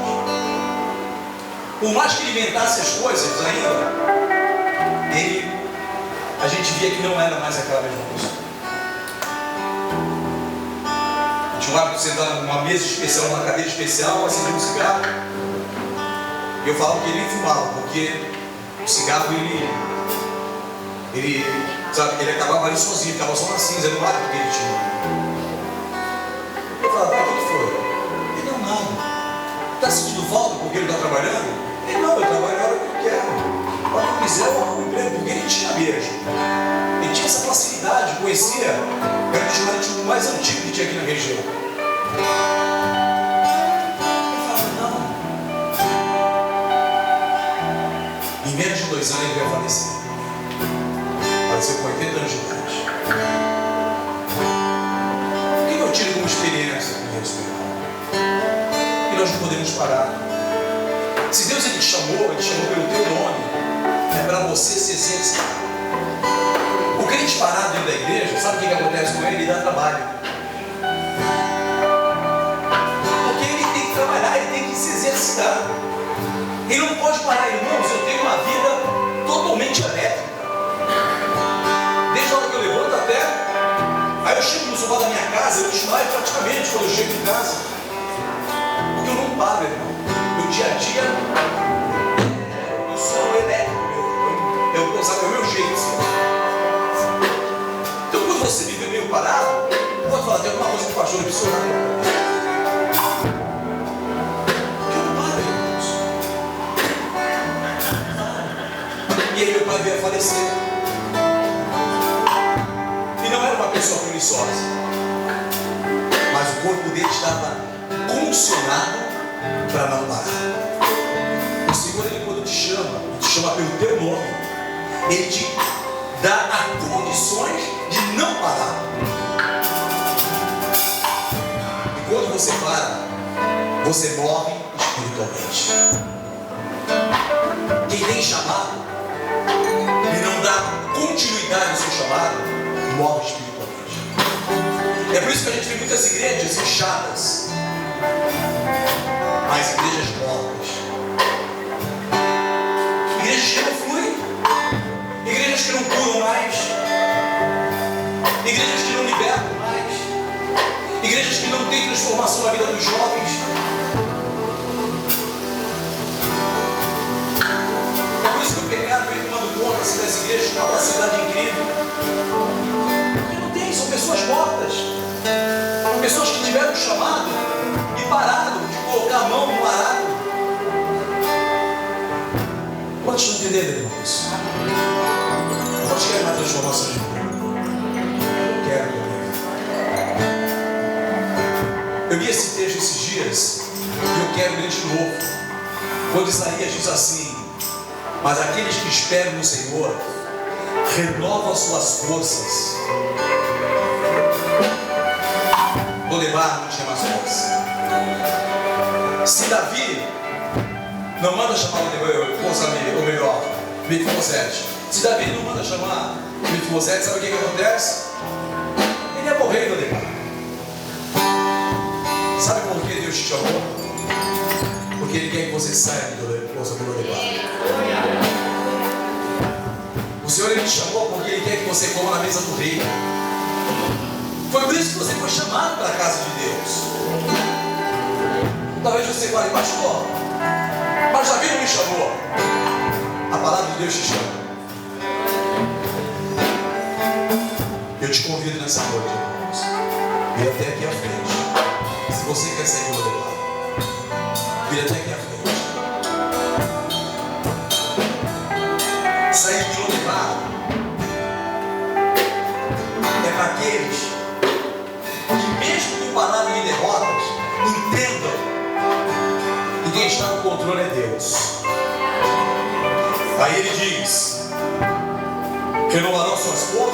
Por mais que ele inventasse as coisas ainda, a gente via que não era mais aquela mesma pessoa. Tinha um hábito de sentar numa mesa especial, numa cadeira especial, acender um cigarro. E eu falava que ele fumava, porque o cigarro ele acabava ali sozinho, ficava só na cinza, era o hábito que ele tinha. Eu falava: pai, o que foi? Ele: não, nada. Está sentindo falta porque ele está trabalhando? Ele: não, eu trabalho a hora que eu quero. A hora que eu quiser, eu arrumo um emprego, porque ele tinha mesmo. Ele tinha essa facilidade, conhecia. Era o restaurante mais antigo que tinha aqui na região. Eu falava: não. Em menos de 2 anos ele veio a falecer. Faleceu com 80 anos de idade. O que eu tiro como experiência com isso, meu irmão? Que nós não podemos parar. Se Deus ele te chamou pelo teu nome, é para você se exercitar. O crente parado dentro da igreja, sabe o que acontece com ele? Ele dá trabalho. Porque ele tem que trabalhar, ele tem que se exercitar. Ele não pode parar, irmãos. Eu tenho uma vida totalmente elétrica. Desde a hora que eu levanto até. Aí eu chego no sofá da minha casa, eu desmaio praticamente quando eu chego em casa. Porque eu não paro, irmão. Meu dia a dia, eu sou elétrico, é o meu jeito. Assim. Então quando você vive meio parado, pode falar: tem alguma coisa que o pastor precisa orar. Porque eu não paro, irmãos. E aí meu pai veio a falecer. E não era uma pessoa preguiçosa, mas o corpo dele estava condicionado para não parar. O Senhor, ele quando te chama pelo teu nome, ele te dá as condições de não parar. E quando você para, você morre espiritualmente. Quem tem chamado e não dá continuidade ao seu chamado, morre espiritualmente. É por isso que a gente vê muitas igrejas fechadas, mas igrejas mortas, igrejas que não fluem, igrejas que não curam mais, igrejas que não libertam mais, igrejas que não têm transformação na vida dos jovens. É por isso que o pecado vem tomando conta das igrejas com uma capacidade incrível. Porque não tem, são pessoas mortas, pessoas que tiveram um chamado e pararam de colocar a mão no arado. Quantos estão entendendo, irmãos? Quantos querem uma transformação de vida? Eu quero, meu amigo. Eu li esse texto esses dias e eu quero ler de novo. Quando Isaías diz assim: mas aqueles que esperam no Senhor renovam as suas forças. Lodebar não tinha mais força. Se Davi não manda chamar o melhor, Mefibosete. Se Davi não manda chamar Mefibosete, sabe o que acontece? Ele ia morrer em Lodebar. Sabe por que Deus te chamou? Porque Ele quer que você saia de Lodebar. O Senhor Ele te chamou porque Ele quer que você coma na mesa do rei. Foi por isso que você foi chamado para a casa de Deus. Talvez você fale: pastor, mas Davi não me chamou. A palavra de Deus te chama. Eu te convido nessa noite, irmãos, vir até aqui à frente. Se você quer sair do lugar, vir até aqui à frente. recado é para aqueles que, mesmo comparados em derrotas, entendam que quem está no controle é Deus. Aí ele diz: renovarão suas forças.